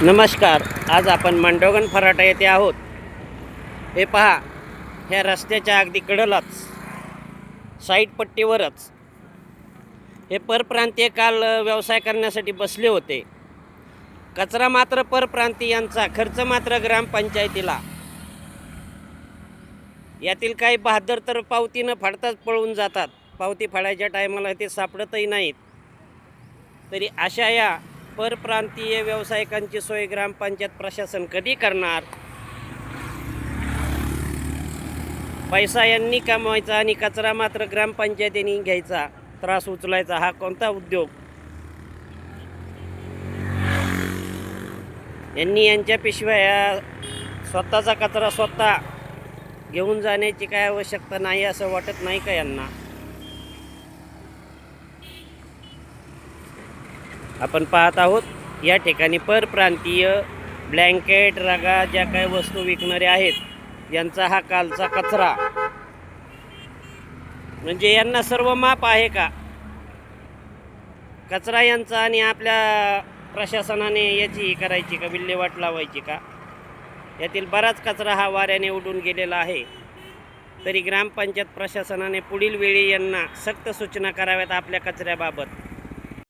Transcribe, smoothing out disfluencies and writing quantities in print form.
नमस्कार. आज आपण मांडवगण फराटा येथे आहोत. हे पहा, ह्या रस्त्याच्या अगदी कडेलाच साईड पट्टीवरच हे परप्रांतीय काल व्यवसाय करण्यासाठी बसले होते. कचरा मात्र परप्रांतीयांचा, खर्च मात्र ग्रामपंचायतीला. यातील काही बहादर तर पावती न फाडताच पळून जातात. पावती फाडायच्या टायमाला ते सापडतही नाहीत. तरी अशा या परप्रांतीय व्यावसायिकांची सोय ग्रामपंचायत प्रशासन कधी करणार? पैसा यांनी कमवायचा आणि कचरा मात्र ग्रामपंचायतीने घ्यायचा, त्रास उचलायचा. हा कोणता उद्योग? यांनी यांच्या पिशव्या, स्वतःचा कचरा स्वतः घेऊन जाण्याची काय आवश्यकता नाही असं वाटत नाही का यांना? आपण पाहत आहोत या ठिकाणी परप्रांतीय ब्लँकेट, रगा, ज्या काही वस्तू विकणारे आहेत यांचा हा कालचा कचरा. म्हणजे यांना सर्व माप आहे का? कचरा यांचा आणि आपल्या प्रशासनाने याची करायची का, विल्हेवाट लावायची का? यातील बराच कचरा हा वाऱ्याने उडून गेलेला आहे. तरी ग्रामपंचायत प्रशासनाने पुढील वेळी यांना सक्त सूचना कराव्यात आपल्या कचऱ्याबाबत.